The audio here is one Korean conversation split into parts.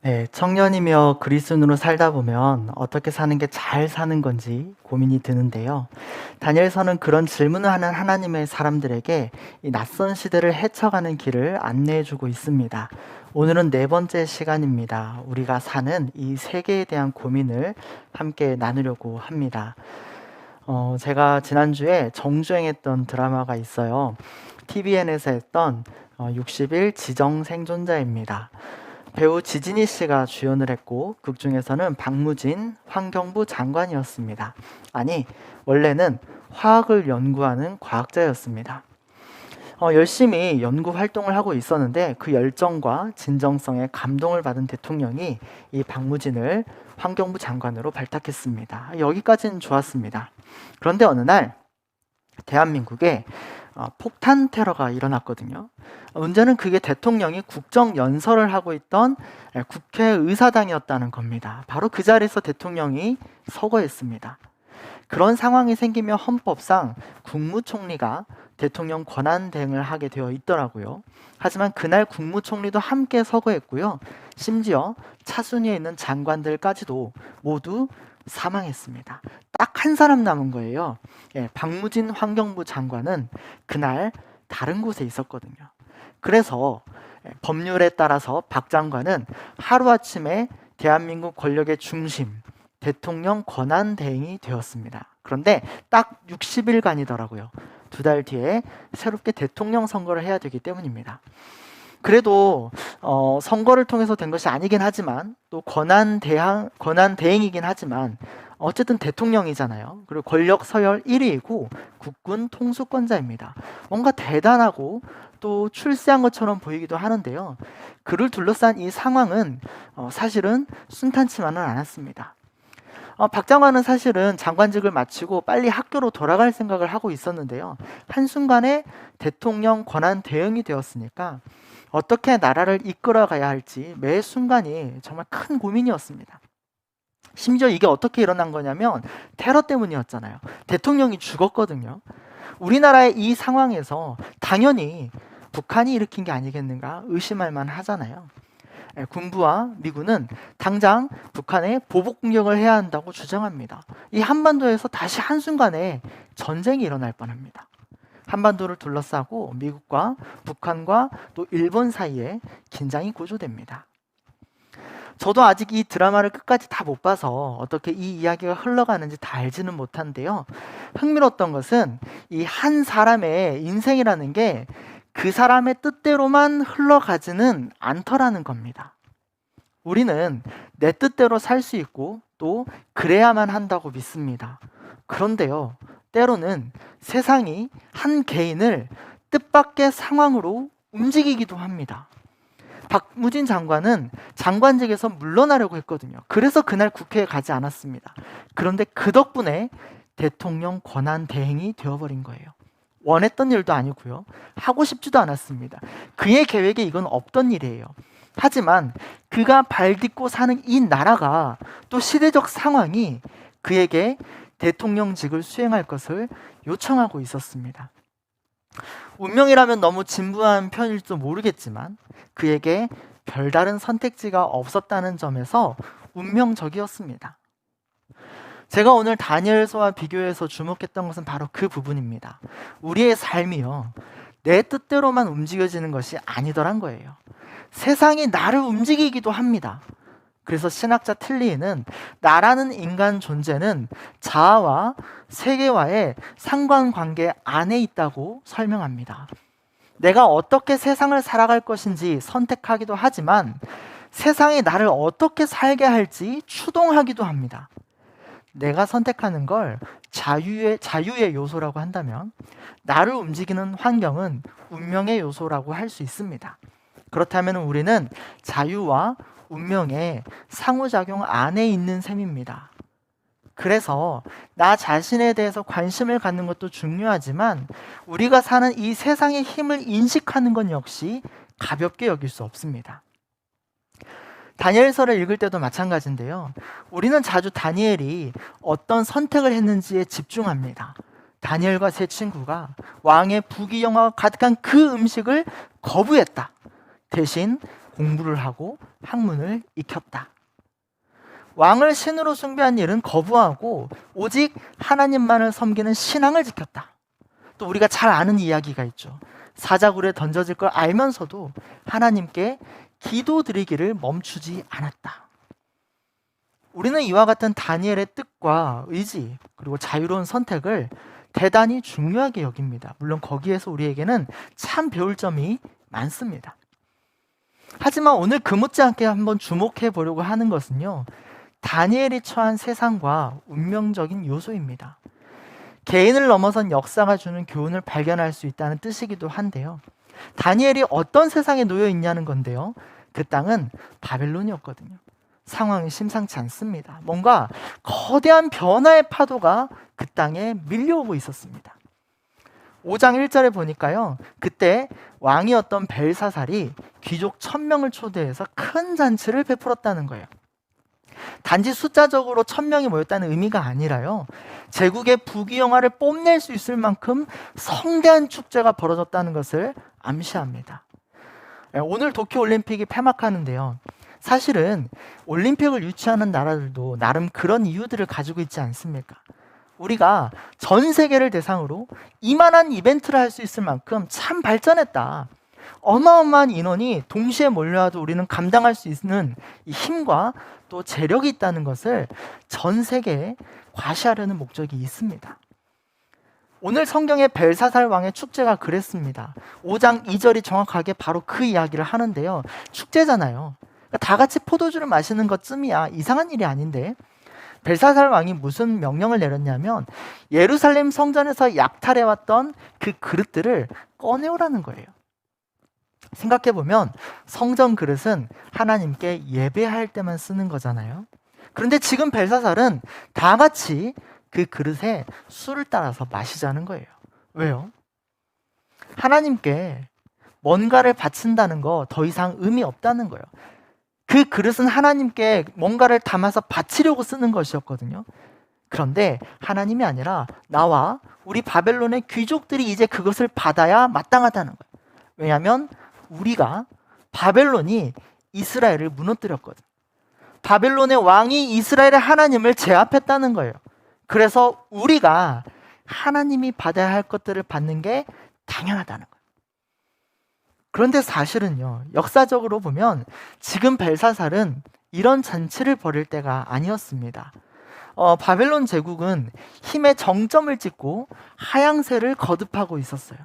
네, 청년이며 그리스도인으로 살다 보면 어떻게 사는 게 잘 사는 건지 고민이 드는데요. 다니엘서는 그런 질문을 하는 하나님의 사람들에게 이 낯선 시대를 헤쳐가는 길을 안내해주고 있습니다. 오늘은 네 번째 시간입니다. 우리가 사는 이 세계에 대한 고민을 함께 나누려고 합니다. 제가 지난주에 정주행했던 드라마가 있어요. TVN에서 했던 60일 지정생존자입니다. 배우 지진희 씨가 주연을 했고 극 중에서는 박무진 환경부 장관이었습니다. 아니, 원래는 화학을 연구하는 과학자였습니다. 열심히 연구 활동을 하고 있었는데 그 열정과 진정성에 감동을 받은 대통령이 이 박무진을 환경부 장관으로 발탁했습니다. 여기까지는 좋았습니다. 그런데 어느 날 대한민국에 폭탄 테러가 일어났거든요. 문제는 그게 대통령이 국정연설을 하고 있던 국회의사당이었다는 겁니다. 바로 그 자리에서 대통령이 서거했습니다. 그런 상황이 생기면 헌법상 국무총리가 대통령 권한 대행을 하게 되어 있더라고요. 하지만 그날 국무총리도 함께 서거했고요. 심지어 차순위에 있는 장관들까지도 모두 사망했습니다. 딱 한 사람 남은 거예요. 박무진 환경부 장관은 그날 다른 곳에 있었거든요. 그래서 법률에 따라서 박 장관은 하루아침에 대한민국 권력의 중심, 대통령 권한 대행이 되었습니다. 그런데 딱 60일간이더라고요. 2달 뒤에 새롭게 대통령 선거를 해야 되기 때문입니다. 그래도 선거를 통해서 된 것이 아니긴 하지만 또 권한 대행이긴 하지만 어쨌든 대통령이잖아요. 그리고 권력 서열 1위이고 국군 통수권자입니다. 뭔가 대단하고 또 출세한 것처럼 보이기도 하는데요. 그를 둘러싼 이 상황은 사실은 순탄치만은 않았습니다. 박 장관은 사실은 장관직을 마치고 빨리 학교로 돌아갈 생각을 하고 있었는데요. 한순간에 대통령 권한 대행이 되었으니까 어떻게 나라를 이끌어가야 할지 매 순간이 정말 큰 고민이었습니다. 심지어 이게 어떻게 일어난 거냐면 테러 때문이었잖아요. 대통령이 죽었거든요. 우리나라의 이 상황에서 당연히 북한이 일으킨 게 아니겠는가 의심할 만하잖아요. 군부와 미군은 당장 북한에 보복 공격을 해야 한다고 주장합니다. 이 한반도에서 다시 한순간에 전쟁이 일어날 뻔합니다. 한반도를 둘러싸고 미국과 북한과 또 일본 사이에 긴장이 고조됩니다. 저도 아직 이 드라마를 끝까지 다 못 봐서 어떻게 이 이야기가 흘러가는지 다 알지는 못한데요. 흥미로웠던 것은 이 한 사람의 인생이라는 게 그 사람의 뜻대로만 흘러가지는 않더라는 겁니다. 우리는 내 뜻대로 살 수 있고 또 그래야만 한다고 믿습니다. 그런데요, 때로는 세상이 한 개인을 뜻밖의 상황으로 움직이기도 합니다. 박무진 장관은 장관직에서 물러나려고 했거든요. 그래서 그날 국회에 가지 않았습니다. 그런데 그 덕분에 대통령 권한 대행이 되어버린 거예요. 원했던 일도 아니고요. 하고 싶지도 않았습니다. 그의 계획에 이건 없던 일이에요. 하지만 그가 발딛고 사는 이 나라가 또 시대적 상황이 그에게 대통령직을 수행할 것을 요청하고 있었습니다. 운명이라면 너무 진부한 편일지도 모르겠지만 그에게 별다른 선택지가 없었다는 점에서 운명적이었습니다. 제가 오늘 다니엘서와 비교해서 주목했던 것은 바로 그 부분입니다. 우리의 삶이요, 내 뜻대로만 움직여지는 것이 아니더란 거예요. 세상이 나를 움직이기도 합니다. 그래서 신학자 틸리히는 나라는 인간 존재는 자아와 세계와의 상관관계 안에 있다고 설명합니다. 내가 어떻게 세상을 살아갈 것인지 선택하기도 하지만 세상이 나를 어떻게 살게 할지 추동하기도 합니다. 내가 선택하는 걸 자유의 요소라고 한다면 나를 움직이는 환경은 운명의 요소라고 할 수 있습니다. 그렇다면 우리는 자유와 운명의 상호작용 안에 있는 셈입니다. 그래서 나 자신에 대해서 관심을 갖는 것도 중요하지만 우리가 사는 이 세상의 힘을 인식하는 건 역시 가볍게 여길 수 없습니다. 다니엘서를 읽을 때도 마찬가지인데요. 우리는 자주 다니엘이 어떤 선택을 했는지에 집중합니다. 다니엘과 세 친구가 왕의 부귀영화가 가득한 그 음식을 거부했다. 대신 공부를 하고 학문을 익혔다. 왕을 신으로 숭배한 일은 거부하고 오직 하나님만을 섬기는 신앙을 지켰다. 또 우리가 잘 아는 이야기가 있죠. 사자굴에 던져질 걸 알면서도 하나님께 기도드리기를 멈추지 않았다. 우리는 이와 같은 다니엘의 뜻과 의지 그리고 자유로운 선택을 대단히 중요하게 여깁니다. 물론 거기에서 우리에게는 참 배울 점이 많습니다. 하지만 오늘 그 못지않게 한번 주목해 보려고 하는 것은요, 다니엘이 처한 세상과 운명적인 요소입니다. 개인을 넘어선 역사가 주는 교훈을 발견할 수 있다는 뜻이기도 한데요. 다니엘이 어떤 세상에 놓여 있냐는 건데요. 그 땅은 바벨론이었거든요. 상황이 심상치 않습니다. 뭔가 거대한 변화의 파도가 그 땅에 밀려오고 있었습니다. 5장 1절에 보니까요, 그때 왕이었던 벨사살이 귀족 1000명을 초대해서 큰 잔치를 베풀었다는 거예요. 단지 숫자적으로 1000명이 모였다는 의미가 아니라요, 제국의 부귀영화를 뽐낼 수 있을 만큼 성대한 축제가 벌어졌다는 것을 암시합니다. 오늘 도쿄올림픽이 폐막하는데요, 사실은 올림픽을 유치하는 나라들도 나름 그런 이유들을 가지고 있지 않습니까? 우리가 전 세계를 대상으로 이만한 이벤트를 할 수 있을 만큼 참 발전했다. 어마어마한 인원이 동시에 몰려와도 우리는 감당할 수 있는 이 힘과 또 재력이 있다는 것을 전 세계에 과시하려는 목적이 있습니다. 오늘 성경의 벨사살 왕의 축제가 그랬습니다. 5장 2절이 정확하게 바로 그 이야기를 하는데요. 축제잖아요. 그러니까 다 같이 포도주를 마시는 것쯤이야. 이상한 일이 아닌데, 벨사살 왕이 무슨 명령을 내렸냐면 예루살렘 성전에서 약탈해왔던 그 그릇들을 꺼내오라는 거예요. 생각해보면 성전 그릇은 하나님께 예배할 때만 쓰는 거잖아요. 그런데 지금 벨사살은 다 같이 그 그릇에 술을 따라서 마시자는 거예요. 왜요? 하나님께 뭔가를 바친다는 거 더 이상 의미 없다는 거예요. 그 그릇은 하나님께 뭔가를 담아서 바치려고 쓰는 것이었거든요. 그런데 하나님이 아니라 나와 우리 바벨론의 귀족들이 이제 그것을 받아야 마땅하다는 거예요. 왜냐하면 우리가, 바벨론이 이스라엘을 무너뜨렸거든요. 바벨론의 왕이 이스라엘의 하나님을 제압했다는 거예요. 그래서 우리가 하나님이 받아야 할 것들을 받는 게 당연하다는 거예요. 그런데 사실은요, 역사적으로 보면 지금 벨사살은 이런 잔치를 벌일 때가 아니었습니다. 바벨론 제국은 힘의 정점을 찍고 하향세를 거듭하고 있었어요.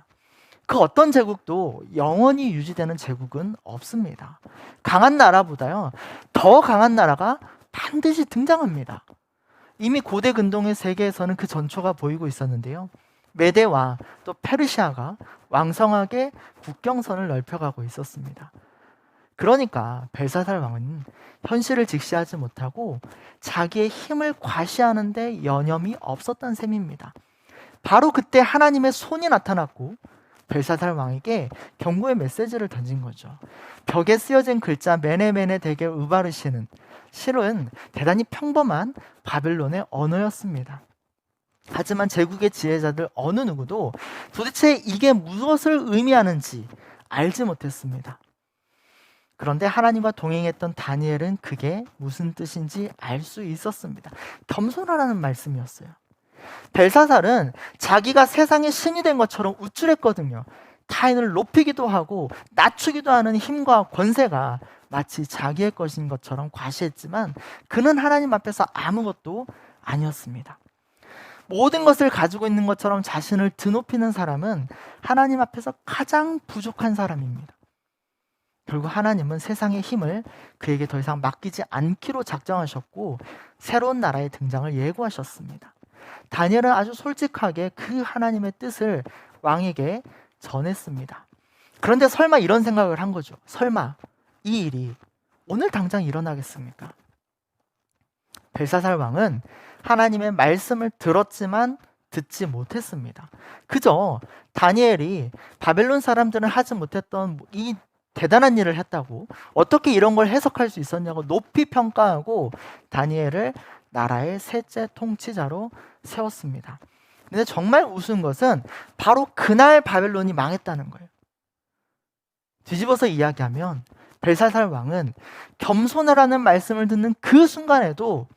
그 어떤 제국도 영원히 유지되는 제국은 없습니다. 강한 나라보다요, 더 강한 나라가 반드시 등장합니다. 이미 고대 근동의 세계에서는 그 전초가 보이고 있었는데요. 메대와 또 페르시아가 왕성하게 국경선을 넓혀가고 있었습니다. 그러니까 벨사살 왕은 현실을 직시하지 못하고 자기의 힘을 과시하는데 여념이 없었던 셈입니다. 바로 그때 하나님의 손이 나타났고 벨사살 왕에게 경고의 메시지를 던진 거죠. 벽에 쓰여진 글자 메네메네 대게 우바르시는 실은 대단히 평범한 바벨론의 언어였습니다. 하지만 제국의 지혜자들 어느 누구도 도대체 이게 무엇을 의미하는지 알지 못했습니다. 그런데 하나님과 동행했던 다니엘은 그게 무슨 뜻인지 알 수 있었습니다. 겸손하라는 말씀이었어요. 벨사살은 자기가 세상의 신이 된 것처럼 우쭐했거든요. 타인을 높이기도 하고 낮추기도 하는 힘과 권세가 마치 자기의 것인 것처럼 과시했지만 그는 하나님 앞에서 아무것도 아니었습니다. 모든 것을 가지고 있는 것처럼 자신을 드높이는 사람은 하나님 앞에서 가장 부족한 사람입니다. 결국 하나님은 세상의 힘을 그에게 더 이상 맡기지 않기로 작정하셨고 새로운 나라의 등장을 예고하셨습니다. 다니엘은 아주 솔직하게 그 하나님의 뜻을 왕에게 전했습니다. 그런데 설마 이런 생각을 한 거죠. 설마 이 일이 오늘 당장 일어나겠습니까? 벨사살 왕은 하나님의 말씀을 들었지만 듣지 못했습니다. 그저 다니엘이 바벨론 사람들은 하지 못했던 이 대단한 일을 했다고, 어떻게 이런 걸 해석할 수 있었냐고 높이 평가하고 다니엘을 나라의 셋째 통치자로 세웠습니다. 근데 정말 우스운 것은 바로 그날 바벨론이 망했다는 거예요. 뒤집어서 이야기하면 벨사살 왕은 겸손하라는 말씀을 듣는 그 순간에도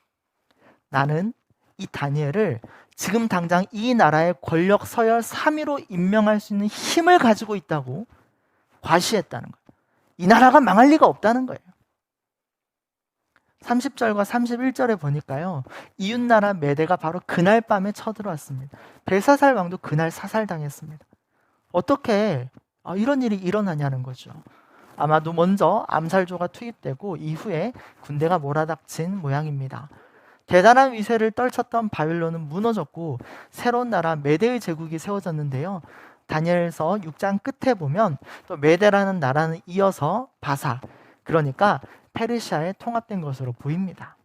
나는 이 다니엘을 지금 당장 이 나라의 권력 서열 3위로 임명할 수 있는 힘을 가지고 있다고 과시했다는 거예요. 이 나라가 망할 리가 없다는 거예요. 30절과 31절에 보니까요, 이웃나라 메대가 바로 그날 밤에 쳐들어왔습니다. 벨사살 왕도 그날 사살당했습니다. 어떻게 이런 일이 일어나냐는 거죠. 아마도 먼저 암살조가 투입되고 이후에 군대가 몰아닥친 모양입니다. 대단한 위세를 떨쳤던 바빌론은 무너졌고 새로운 나라 메대의 제국이 세워졌는데요. 다니엘서 6장 끝에 보면 또 메대라는 나라는 이어서 바사, 그러니까 페르시아에 통합된 것으로 보입니다.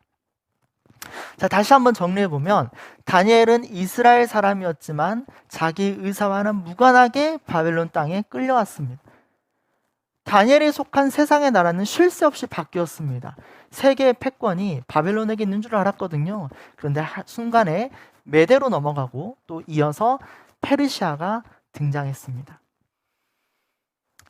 자, 다시 한번 정리해 보면 다니엘은 이스라엘 사람이었지만 자기 의사와는 무관하게 바벨론 땅에 끌려왔습니다. 다니엘이 속한 세상의 나라는 쉴 새 없이 바뀌었습니다. 세계의 패권이 바벨론에게 있는 줄 알았거든요. 그런데 순간에 메대로 넘어가고 또 이어서 페르시아가 등장했습니다.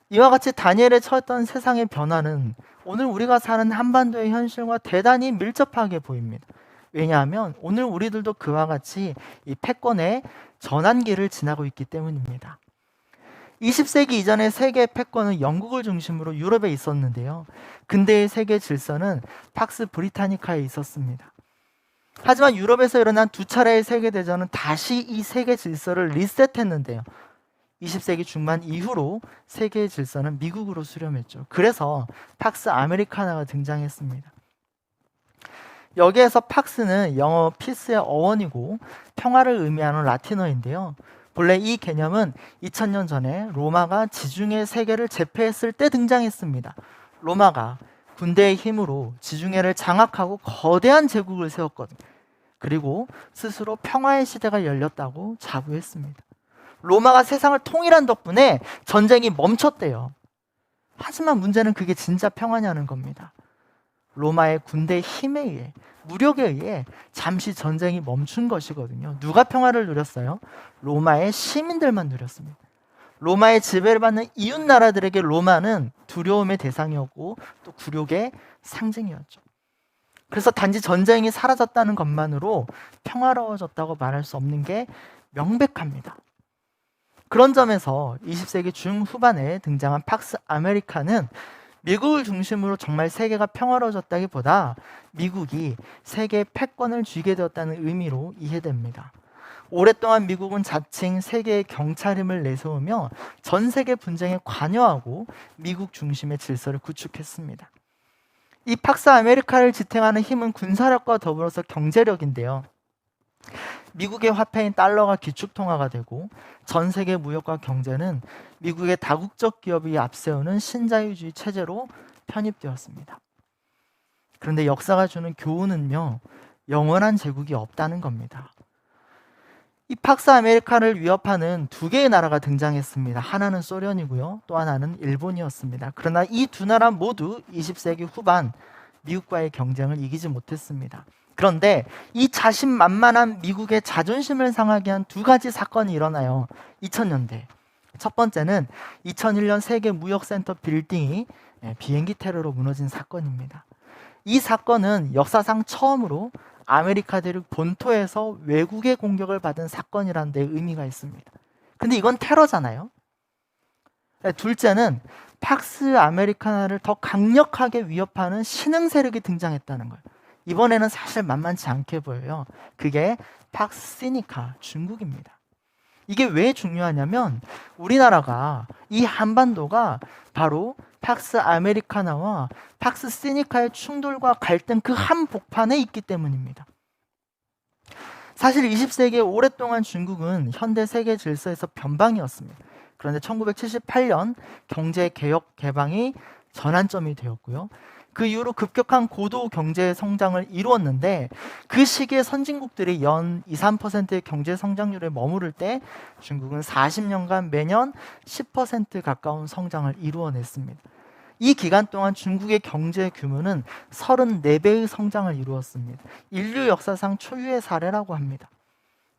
이와 같이 다니엘에 처했던 세상의 변화는 오늘 우리가 사는 한반도의 현실과 대단히 밀접하게 보입니다. 왜냐하면 오늘 우리들도 그와 같이 이 패권의 전환기를 지나고 있기 때문입니다. 20세기 이전의 세계 패권은 영국을 중심으로 유럽에 있었는데요. 근대의 세계 질서는 팍스 브리타니카에 있었습니다. 하지만 유럽에서 일어난 두 차례의 세계대전은 다시 이 세계 질서를 리셋했는데요. 20세기 중반 이후로 세계의 질서는 미국으로 수렴했죠. 그래서 팍스 아메리카나가 등장했습니다. 여기에서 팍스는 영어 피스의 어원이고 평화를 의미하는 라틴어인데요. 본래 이 개념은 2000년 전에 로마가 지중해 세계를 제패했을 때 등장했습니다. 로마가 군대의 힘으로 지중해를 장악하고 거대한 제국을 세웠거든요. 그리고 스스로 평화의 시대가 열렸다고 자부했습니다. 로마가 세상을 통일한 덕분에 전쟁이 멈췄대요. 하지만 문제는 그게 진짜 평화냐는 겁니다. 로마의 군대의 힘에 의해, 무력에 의해 잠시 전쟁이 멈춘 것이거든요. 누가 평화를 누렸어요? 로마의 시민들만 누렸습니다. 로마의 지배를 받는 이웃 나라들에게 로마는 두려움의 대상이었고 또 굴욕의 상징이었죠. 그래서 단지 전쟁이 사라졌다는 것만으로 평화로워졌다고 말할 수 없는 게 명백합니다. 그런 점에서 20세기 중후반에 등장한 팍스 아메리카는 미국을 중심으로 정말 세계가 평화로워졌다기보다 미국이 세계의 패권을 쥐게 되었다는 의미로 이해됩니다. 오랫동안 미국은 자칭 세계의 경찰임을 내세우며 전 세계 분쟁에 관여하고 미국 중심의 질서를 구축했습니다. 이 팍스 아메리카를 지탱하는 힘은 군사력과 더불어서 경제력인데요. 미국의 화폐인 달러가 기축통화가 되고 전 세계 무역과 경제는 미국의 다국적 기업이 앞세우는 신자유주의 체제로 편입되었습니다. 그런데 역사가 주는 교훈은요, 영원한 제국이 없다는 겁니다. 이 팍스 아메리카를 위협하는 두 개의 나라가 등장했습니다. 하나는 소련이고요, 또 하나는 일본이었습니다. 그러나 이 두 나라 모두 20세기 후반 미국과의 경쟁을 이기지 못했습니다. 그런데 이 자신만만한 미국의 자존심을 상하게 한 두 가지 사건이 일어나요. 2000년대. 첫 번째는 2001년 세계 무역센터 빌딩이 비행기 테러로 무너진 사건입니다. 이 사건은 역사상 처음으로 아메리카 대륙 본토에서 외국의 공격을 받은 사건이라는 데 의미가 있습니다. 근데 이건 테러잖아요. 둘째는 팍스 아메리카나를 더 강력하게 위협하는 신흥 세력이 등장했다는 거예요. 이번에는 사실 만만치 않게 보여요. 그게 팍스 시니카, 중국입니다. 이게 왜 중요하냐면 우리나라가 이 한반도가 바로 팍스 아메리카나와 팍스 시니카의 충돌과 갈등 그 한복판에 있기 때문입니다. 사실 20세기에 오랫동안 중국은 현대 세계 질서에서 변방이었습니다. 그런데 1978년 경제개혁 개방이 전환점이 되었고요. 그 이후로 급격한 고도 경제 성장을 이루었는데 그 시기에 선진국들이 연 2, 3%의 경제 성장률에 머무를 때 중국은 40년간 매년 10% 가까운 성장을 이루어냈습니다. 이 기간 동안 중국의 경제 규모는 34배의 성장을 이루었습니다. 인류 역사상 초유의 사례라고 합니다.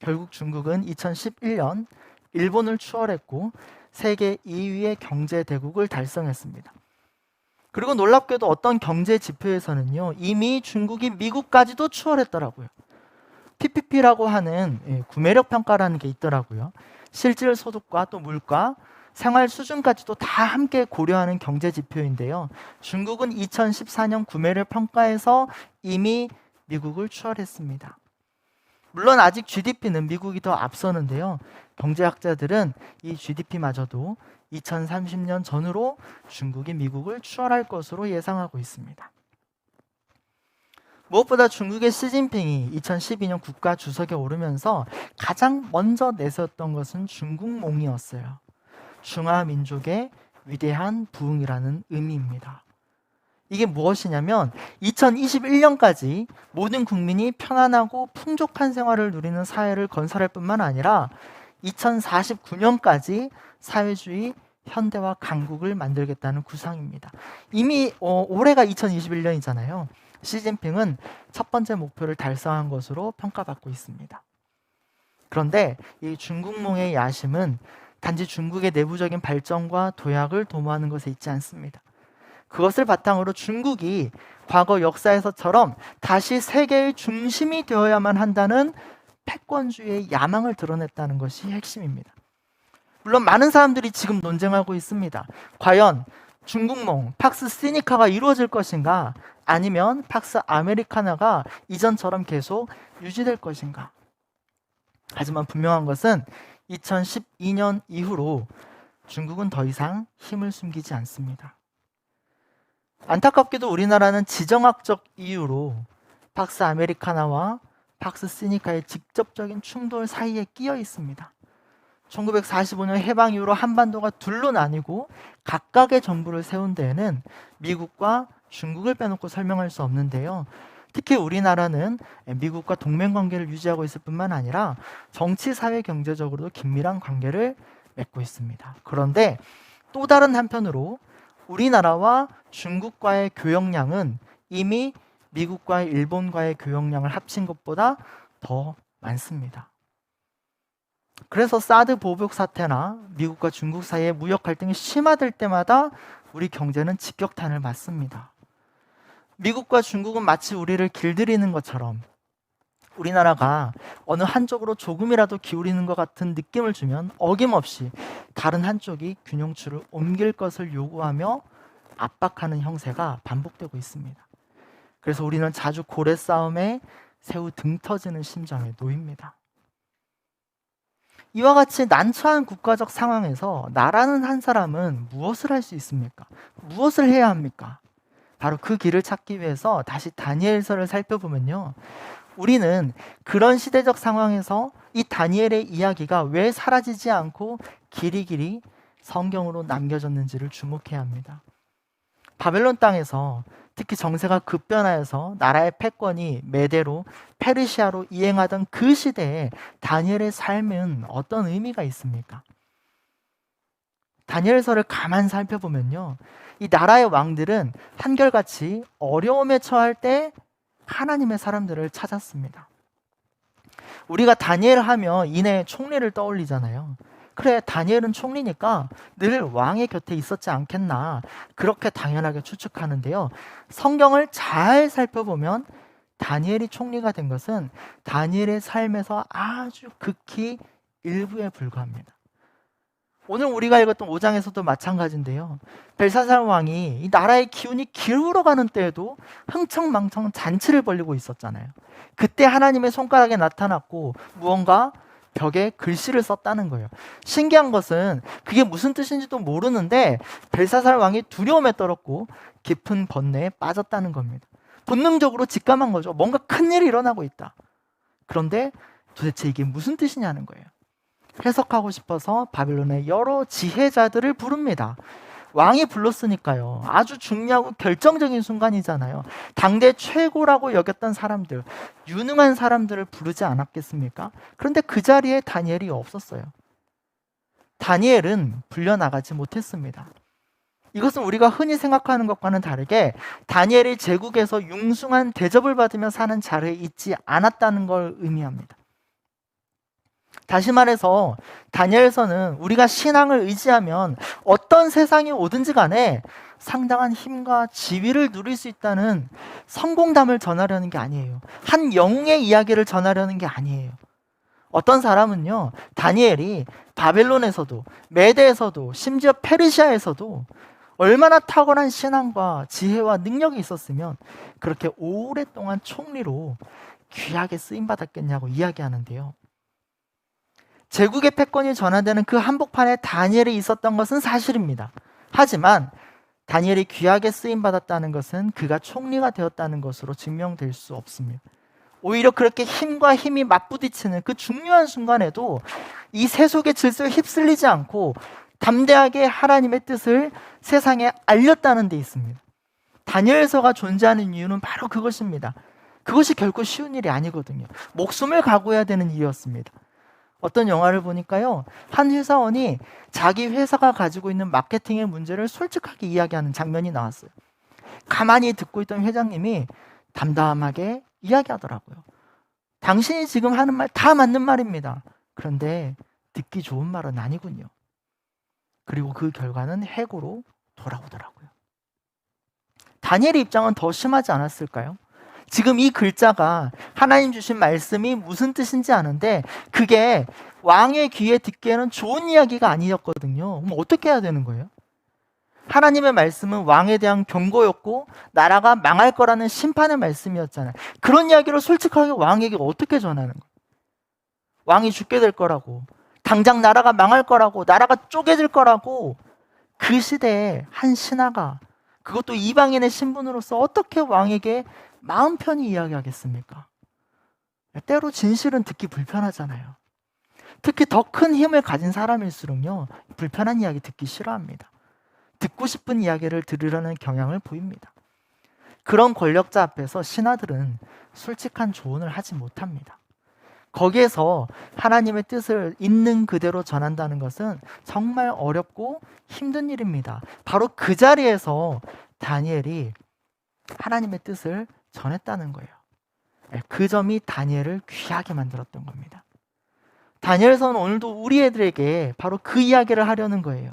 결국 중국은 2011년 일본을 추월했고 세계 2위의 경제 대국을 달성했습니다. 그리고 놀랍게도 어떤 경제 지표에서는요, 이미 중국이 미국까지도 추월했더라고요. PPP라고 하는 구매력 평가라는 게 있더라고요. 실질 소득과 또 물가, 생활 수준까지도 다 함께 고려하는 경제 지표인데요. 중국은 2014년 구매력 평가에서 이미 미국을 추월했습니다. 물론 아직 GDP는 미국이 더 앞서는데요. 경제학자들은 이 GDP마저도 2030년 전후로 중국이 미국을 추월할 것으로 예상하고 있습니다. 무엇보다 중국의 시진핑이 2012년 국가 주석에 오르면서 가장 먼저 내세웠던 것은 중국몽이었어요. 중화민족의 위대한 부흥이라는 의미입니다. 이게 무엇이냐면 2021년까지 모든 국민이 편안하고 풍족한 생활을 누리는 사회를 건설할 뿐만 아니라 2049년까지 사회주의 현대화 강국을 만들겠다는 구상입니다. 이미 올해가 2021년이잖아요. 시진핑은 첫 번째 목표를 달성한 것으로 평가받고 있습니다. 그런데 이 중국몽의 야심은 단지 중국의 내부적인 발전과 도약을 도모하는 것에 있지 않습니다. 그것을 바탕으로 중국이 과거 역사에서처럼 다시 세계의 중심이 되어야만 한다는 패권주의의 야망을 드러냈다는 것이 핵심입니다. 물론 많은 사람들이 지금 논쟁하고 있습니다. 과연 중국몽, 팍스 시니카가 이루어질 것인가? 아니면 팍스 아메리카나가 이전처럼 계속 유지될 것인가? 하지만 분명한 것은 2012년 이후로 중국은 더 이상 힘을 숨기지 않습니다. 안타깝게도 우리나라는 지정학적 이유로 팍스 아메리카나와 팍스 시니카의 직접적인 충돌 사이에 끼어 있습니다. 1945년 해방 이후로 한반도가 둘로 나뉘고 각각의 정부를 세운 데에는 미국과 중국을 빼놓고 설명할 수 없는데요. 특히 우리나라는 미국과 동맹관계를 유지하고 있을 뿐만 아니라 정치, 사회, 경제적으로도 긴밀한 관계를 맺고 있습니다. 그런데 또 다른 한편으로 우리나라와 중국과의 교역량은 이미 미국과 일본과의 교역량을 합친 것보다 더 많습니다. 그래서 사드 보복 사태나 미국과 중국 사이의 무역 갈등이 심화될 때마다 우리 경제는 직격탄을 맞습니다. 미국과 중국은 마치 우리를 길들이는 것처럼 우리나라가 어느 한쪽으로 조금이라도 기울이는 것 같은 느낌을 주면 어김없이 다른 한쪽이 균형추를 옮길 것을 요구하며 압박하는 형세가 반복되고 있습니다. 그래서 우리는 자주 고래 싸움에 새우 등 터지는 심정에 놓입니다. 이와 같이 난처한 국가적 상황에서 나라는 한 사람은 무엇을 할 수 있습니까? 무엇을 해야 합니까? 바로 그 길을 찾기 위해서 다시 다니엘서를 살펴보면요. 우리는 그런 시대적 상황에서 이 다니엘의 이야기가 왜 사라지지 않고 길이길이 성경으로 남겨졌는지를 주목해야 합니다. 바벨론 땅에서 특히 정세가 급변하여서 나라의 패권이 메대로 페르시아로 이행하던 그 시대에 다니엘의 삶은 어떤 의미가 있습니까? 다니엘서를 가만 살펴보면요. 이 나라의 왕들은 한결같이 어려움에 처할 때 하나님의 사람들을 찾았습니다. 우리가 다니엘 하면 이내 총리를 떠올리잖아요. 그래, 다니엘은 총리니까 늘 왕의 곁에 있었지 않겠나, 그렇게 당연하게 추측하는데요. 성경을 잘 살펴보면 다니엘이 총리가 된 것은 다니엘의 삶에서 아주 극히 일부에 불과합니다. 오늘 우리가 읽었던 5장에서도 마찬가지인데요. 벨사살 왕이 이 나라의 기운이 기울어가는 때에도 흥청망청 잔치를 벌이고 있었잖아요. 그때 하나님의 손가락에 나타났고 무언가 벽에 글씨를 썼다는 거예요. 신기한 것은 그게 무슨 뜻인지도 모르는데 벨사살 왕이 두려움에 떨었고 깊은 번뇌에 빠졌다는 겁니다. 본능적으로 직감한 거죠. 뭔가 큰일이 일어나고 있다. 그런데 도대체 이게 무슨 뜻이냐는 거예요. 해석하고 싶어서 바벨론의 여러 지혜자들을 부릅니다. 왕이 불렀으니까요. 아주 중요하고 결정적인 순간이잖아요. 당대 최고라고 여겼던 사람들, 유능한 사람들을 부르지 않았겠습니까? 그런데 그 자리에 다니엘이 없었어요. 다니엘은 불려나가지 못했습니다. 이것은 우리가 흔히 생각하는 것과는 다르게 다니엘이 제국에서 융숭한 대접을 받으며 사는 자리에 있지 않았다는 걸 의미합니다. 다시 말해서 다니엘서는 우리가 신앙을 의지하면 어떤 세상이 오든지 간에 상당한 힘과 지위를 누릴 수 있다는 성공담을 전하려는 게 아니에요. 한 영웅의 이야기를 전하려는 게 아니에요. 어떤 사람은요, 다니엘이 바벨론에서도 메대에서도 심지어 페르시아에서도 얼마나 탁월한 신앙과 지혜와 능력이 있었으면 그렇게 오랫동안 총리로 귀하게 쓰임받았겠냐고 이야기하는데요. 제국의 패권이 전환되는 그 한복판에 다니엘이 있었던 것은 사실입니다. 하지만 다니엘이 귀하게 쓰임받았다는 것은 그가 총리가 되었다는 것으로 증명될 수 없습니다. 오히려 그렇게 힘과 힘이 맞부딪히는 그 중요한 순간에도 이 세속의 질서에 휩쓸리지 않고 담대하게 하나님의 뜻을 세상에 알렸다는 데 있습니다. 다니엘서가 존재하는 이유는 바로 그것입니다. 그것이 결코 쉬운 일이 아니거든요. 목숨을 각오해야 되는 일이었습니다. 어떤 영화를 보니까요, 한 회사원이 자기 회사가 가지고 있는 마케팅의 문제를 솔직하게 이야기하는 장면이 나왔어요. 가만히 듣고 있던 회장님이 담담하게 이야기하더라고요. 당신이 지금 하는 말 다 맞는 말입니다. 그런데 듣기 좋은 말은 아니군요. 그리고 그 결과는 해고로 돌아오더라고요. 다니엘의 입장은 더 심하지 않았을까요? 지금 이 글자가 하나님 주신 말씀이 무슨 뜻인지 아는데 그게 왕의 귀에 듣기에는 좋은 이야기가 아니었거든요. 그럼 어떻게 해야 되는 거예요? 하나님의 말씀은 왕에 대한 경고였고 나라가 망할 거라는 심판의 말씀이었잖아요. 그런 이야기를 솔직하게 왕에게 어떻게 전하는 거예요? 왕이 죽게 될 거라고, 당장 나라가 망할 거라고, 나라가 쪼개질 거라고, 그 시대에 한 신하가, 그것도 이방인의 신분으로서 어떻게 왕에게 마음 편히 이야기하겠습니까? 때로 진실은 듣기 불편하잖아요. 특히 더 큰 힘을 가진 사람일수록요, 불편한 이야기 듣기 싫어합니다. 듣고 싶은 이야기를 들으려는 경향을 보입니다. 그런 권력자 앞에서 신하들은 솔직한 조언을 하지 못합니다. 거기에서 하나님의 뜻을 있는 그대로 전한다는 것은 정말 어렵고 힘든 일입니다. 바로 그 자리에서 다니엘이 하나님의 뜻을 전했다는 거예요. 그 점이 다니엘을 귀하게 만들었던 겁니다. 다니엘서는 오늘도 우리 애들에게 바로 그 이야기를 하려는 거예요.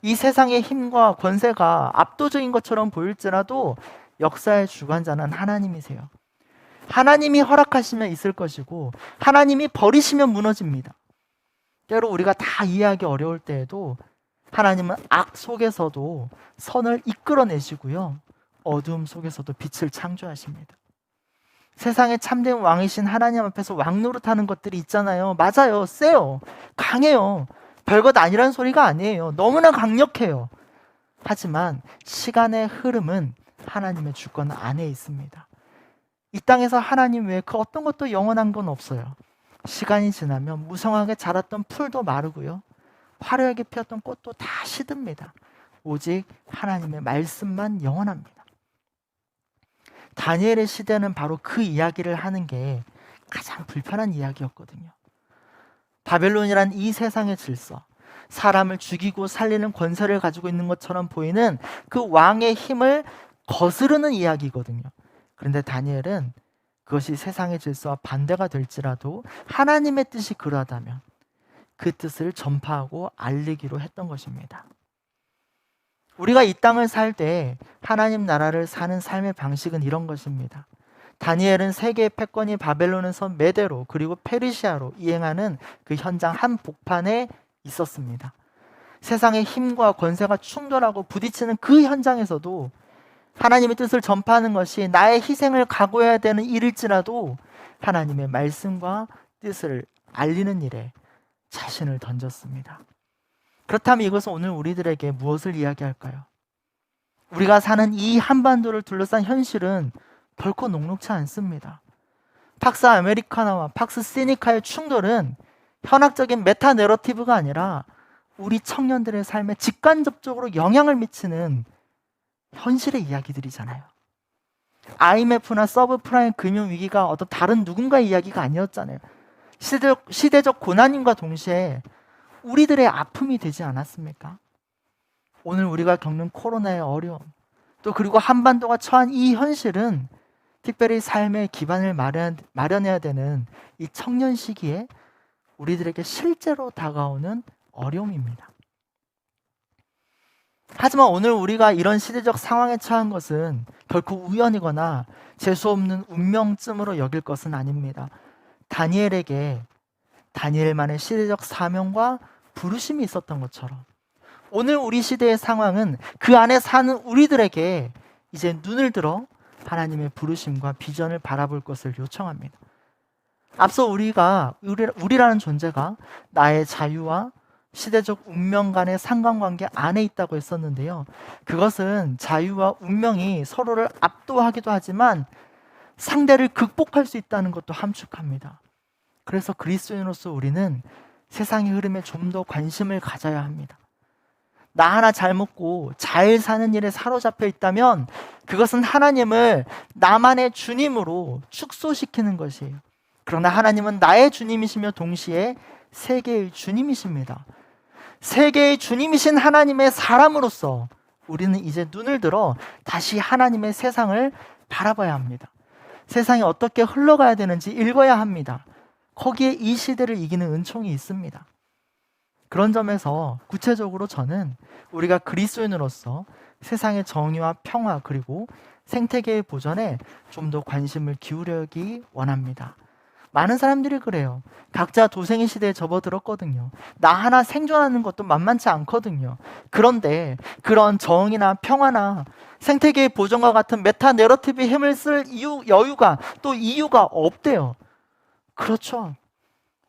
이 세상의 힘과 권세가 압도적인 것처럼 보일지라도 역사의 주관자는 하나님이세요. 하나님이 허락하시면 있을 것이고 하나님이 버리시면 무너집니다. 때로 우리가 다 이해하기 어려울 때에도 하나님은 악 속에서도 선을 이끌어내시고요, 어두움 속에서도 빛을 창조하십니다. 세상에 참된 왕이신 하나님 앞에서 왕 노릇하는 것들이 있잖아요. 맞아요. 세요. 강해요. 별것 아니란 소리가 아니에요. 너무나 강력해요. 하지만 시간의 흐름은 하나님의 주권 안에 있습니다. 이 땅에서 하나님 외에 그 어떤 것도 영원한 건 없어요. 시간이 지나면 무성하게 자랐던 풀도 마르고요, 화려하게 피었던 꽃도 다 시듭니다. 오직 하나님의 말씀만 영원합니다. 다니엘의 시대는 바로 그 이야기를 하는 게 가장 불편한 이야기였거든요. 바벨론이란 이 세상의 질서, 사람을 죽이고 살리는 권세를 가지고 있는 것처럼 보이는 그 왕의 힘을 거스르는 이야기거든요. 그런데 다니엘은 그것이 세상의 질서와 반대가 될지라도 하나님의 뜻이 그러하다면 그 뜻을 전파하고 알리기로 했던 것입니다. 우리가 이 땅을 살 때 하나님 나라를 사는 삶의 방식은 이런 것입니다. 다니엘은 세계의 패권이 바벨론에서 메대로 그리고 페르시아로 이행하는 그 현장 한복판에 있었습니다. 세상의 힘과 권세가 충돌하고 부딪히는 그 현장에서도 하나님의 뜻을 전파하는 것이 나의 희생을 각오해야 되는 일일지라도 하나님의 말씀과 뜻을 알리는 일에 자신을 던졌습니다. 그렇다면 이것은 오늘 우리들에게 무엇을 이야기할까요? 우리가 사는 이 한반도를 둘러싼 현실은 결코 녹록지 않습니다. 팍스 아메리카나와 팍스 시니카의 충돌은 현학적인 메타 내러티브가 아니라 우리 청년들의 삶에 직간접적으로 영향을 미치는 현실의 이야기들이잖아요. IMF나 서브프라임 금융위기가 어떤 다른 누군가의 이야기가 아니었잖아요. 시대적 고난임과 동시에 우리들의 아픔이 되지 않았습니까? 오늘 우리가 겪는 코로나의 어려움, 또 그리고 한반도가 처한 이 현실은 특별히 삶의 기반을 마련해야 되는 이 청년 시기에 우리들에게 실제로 다가오는 어려움입니다. 하지만 오늘 우리가 이런 시대적 상황에 처한 것은 결코 우연이거나 재수없는 운명쯤으로 여길 것은 아닙니다. 다니엘에게 다니엘만의 시대적 사명과 부르심이 있었던 것처럼 오늘 우리 시대의 상황은 그 안에 사는 우리들에게 이제 눈을 들어 하나님의 부르심과 비전을 바라볼 것을 요청합니다. 앞서 우리라는 존재가 나의 자유와 시대적 운명 간의 상관관계 안에 있다고 했었는데요. 그것은 자유와 운명이 서로를 압도하기도 하지만 상대를 극복할 수 있다는 것도 함축합니다. 그래서 그리스도인으로서 우리는 세상의 흐름에 좀 더 관심을 가져야 합니다. 나 하나 잘 먹고 잘 사는 일에 사로잡혀 있다면 그것은 하나님을 나만의 주님으로 축소시키는 것이에요. 그러나 하나님은 나의 주님이시며 동시에 세계의 주님이십니다. 세계의 주님이신 하나님의 사람으로서 우리는 이제 눈을 들어 다시 하나님의 세상을 바라봐야 합니다. 세상이 어떻게 흘러가야 되는지 읽어야 합니다. 거기에 이 시대를 이기는 은총이 있습니다. 그런 점에서 구체적으로 저는 우리가 그리스도인으로서 세상의 정의와 평화 그리고 생태계의 보전에 좀 더 관심을 기울이기 원합니다. 많은 사람들이 그래요. 각자 도생의 시대에 접어들었거든요. 나 하나 생존하는 것도 만만치 않거든요. 그런데 그런 정의나 평화나 생태계의 보전과 같은 메타 내러티브의 힘을 쓸 여유가 또 이유가 없대요. 그렇죠.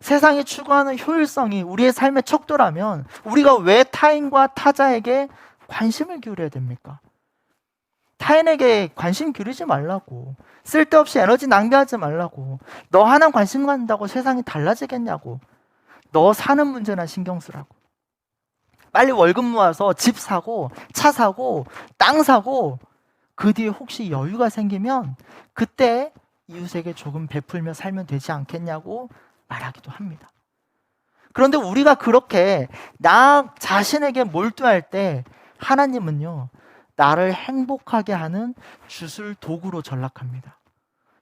세상이 추구하는 효율성이 우리의 삶의 척도라면 우리가 왜 타인과 타자에게 관심을 기울여야 됩니까? 타인에게 관심 기울이지 말라고, 쓸데없이 에너지 낭비하지 말라고, 너 하나 관심 갖는다고 세상이 달라지겠냐고, 너 사는 문제나 신경 쓰라고. 빨리 월급 모아서 집 사고 차 사고 땅 사고 그 뒤에 혹시 여유가 생기면 그때 이웃에게 조금 베풀며 살면 되지 않겠냐고 말하기도 합니다. 그런데 우리가 그렇게 나 자신에게 몰두할 때 하나님은요, 나를 행복하게 하는 주술 도구로 전락합니다.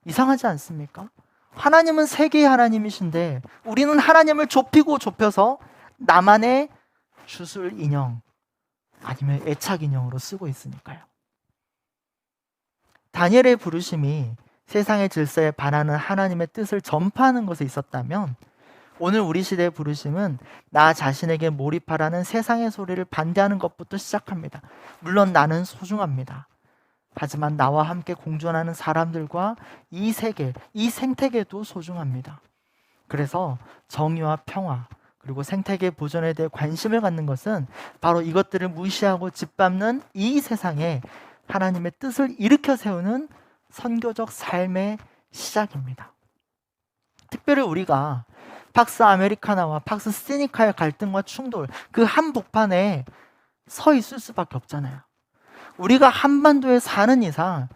이상하지 않습니까? 하나님은 세계의 하나님이신데 우리는 하나님을 좁히고 좁혀서 나만의 주술 인형 아니면 애착 인형으로 쓰고 있으니까요. 다니엘의 부르심이 세상의 질서에 반하는 하나님의 뜻을 전파하는 것에 있었다면 오늘 우리 시대의 부르심은 나 자신에게 몰입하라는 세상의 소리를 반대하는 것부터 시작합니다. 물론 나는 소중합니다. 하지만 나와 함께 공존하는 사람들과 이 세계, 이 생태계도 소중합니다. 그래서 정의와 평화, 그리고 생태계 보존에 대해 관심을 갖는 것은 바로 이것들을 무시하고 짓밟는 이 세상에 하나님의 뜻을 일으켜 세우는 선교적 삶의 시작입니다. 특별히 우리가 팍스 아메리카나와 팍스 시니카의 갈등과 충돌, 그 한복판에 서 있을 수밖에 없잖아요. 우리가 한반도에 사는 이상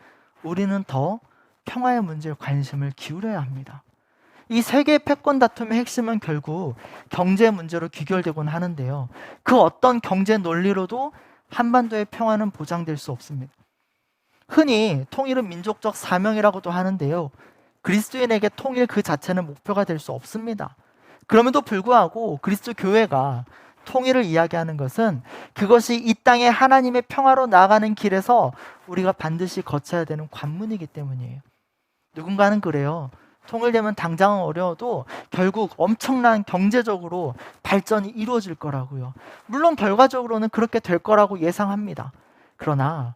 우리는 더 평화의 문제에 관심을 기울여야 합니다. 이 세계 패권 다툼의 핵심은 결국 경제 문제로 귀결되곤 하는데요. 그 어떤 경제 논리로도 한반도의 평화는 보장될 수 없습니다. 흔히 통일은 민족적 사명이라고도 하는데요. 그리스도인에게 통일 그 자체는 목표가 될 수 없습니다. 그럼에도 불구하고 그리스도 교회가 통일을 이야기하는 것은 그것이 이 땅에 하나님의 평화로 나아가는 길에서 우리가 반드시 거쳐야 되는 관문이기 때문이에요. 누군가는 그래요. 통일되면 당장은 어려워도 결국 엄청난 경제적으로 발전이 이루어질 거라고요. 물론 결과적으로는 그렇게 될 거라고 예상합니다. 그러나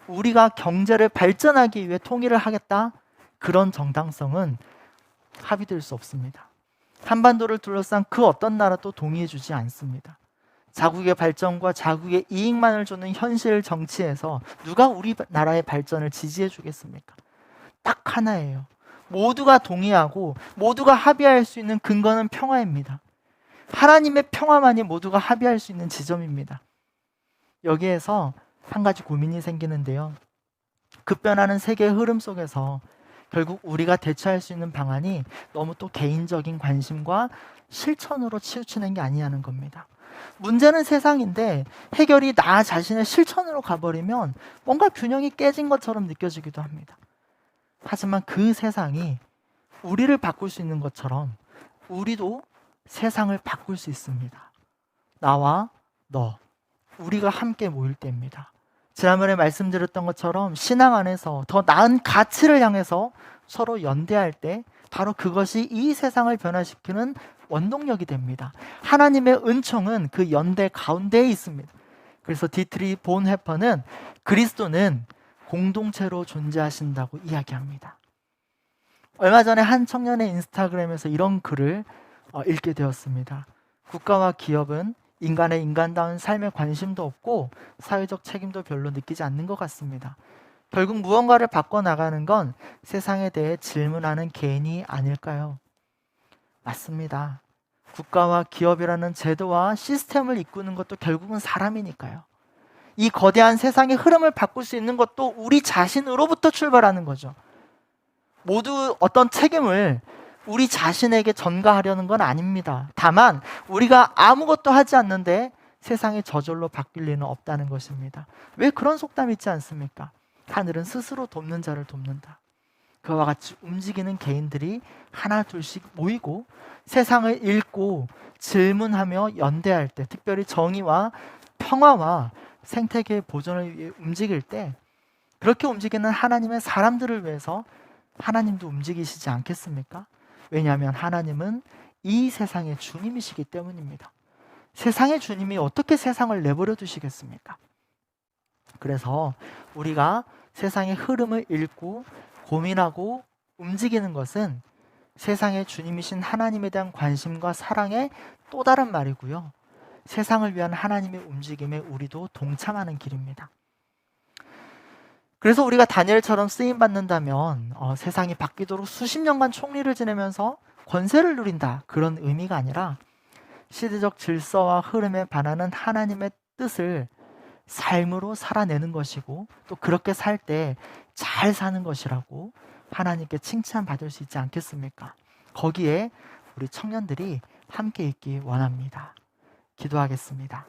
우리가 경제를 발전하기 위해 통일을 하겠다? 그런 정당성은 합의될 수 없습니다. 한반도를 둘러싼 그 어떤 나라도 동의해주지 않습니다. 자국의 발전과 자국의 이익만을 주는 현실 정치에서 누가 우리나라의 발전을 지지해 주겠습니까? 딱 하나예요. 모두가 동의하고 모두가 합의할 수 있는 근거는 평화입니다. 하나님의 평화만이 모두가 합의할 수 있는 지점입니다. 여기에서 한 가지 고민이 생기는데요. 급변하는 세계의 흐름 속에서 결국 우리가 대처할 수 있는 방안이 너무 또 개인적인 관심과 실천으로 치우치는 게 아니냐는 겁니다. 문제는 세상인데 해결이 나 자신의 실천으로 가버리면 뭔가 균형이 깨진 것처럼 느껴지기도 합니다. 하지만 그 세상이 우리를 바꿀 수 있는 것처럼 우리도 세상을 바꿀 수 있습니다. 나와 너, 우리가 함께 모일 때입니다. 지난번에 말씀드렸던 것처럼 신앙 안에서 더 나은 가치를 향해서 서로 연대할 때 바로 그것이 이 세상을 변화시키는 원동력이 됩니다. 하나님의 은총은 그 연대 가운데에 있습니다. 그래서 디트리 본헤퍼는 그리스도는 공동체로 존재하신다고 이야기합니다. 얼마 전에 한 청년의 인스타그램에서 이런 글을 읽게 되었습니다. 국가와 기업은 인간의 인간다운 삶에 관심도 없고 사회적 책임도 별로 느끼지 않는 것 같습니다. 결국 무언가를 바꿔나가는 건 세상에 대해 질문하는 개인이 아닐까요? 맞습니다. 국가와 기업이라는 제도와 시스템을 이끄는 것도 결국은 사람이니까요. 이 거대한 세상의 흐름을 바꿀 수 있는 것도 우리 자신으로부터 출발하는 거죠. 모두 어떤 책임을 우리 자신에게 전가하려는 건 아닙니다. 다만 우리가 아무것도 하지 않는데 세상이 저절로 바뀔 리는 없다는 것입니다. 왜 그런 속담이 있지 않습니까? 하늘은 스스로 돕는 자를 돕는다. 그와 같이 움직이는 개인들이 하나 둘씩 모이고 세상을 읽고 질문하며 연대할 때, 특별히 정의와 평화와 생태계의 보존을 위해 움직일 때, 그렇게 움직이는 하나님의 사람들을 위해서 하나님도 움직이시지 않겠습니까? 왜냐하면 하나님은 이 세상의 주님이시기 때문입니다. 세상의 주님이 어떻게 세상을 내버려 두시겠습니까? 그래서 우리가 세상의 흐름을 읽고 고민하고 움직이는 것은 세상의 주님이신 하나님에 대한 관심과 사랑의 또 다른 말이고요. 세상을 위한 하나님의 움직임에 우리도 동참하는 길입니다. 그래서 우리가 다니엘처럼 쓰임받는다면 세상이 바뀌도록 수십 년간 총리를 지내면서 권세를 누린다, 그런 의미가 아니라 시대적 질서와 흐름에 반하는 하나님의 뜻을 삶으로 살아내는 것이고, 또 그렇게 살 때 잘 사는 것이라고 하나님께 칭찬받을 수 있지 않겠습니까? 거기에 우리 청년들이 함께 있기 원합니다. 기도하겠습니다.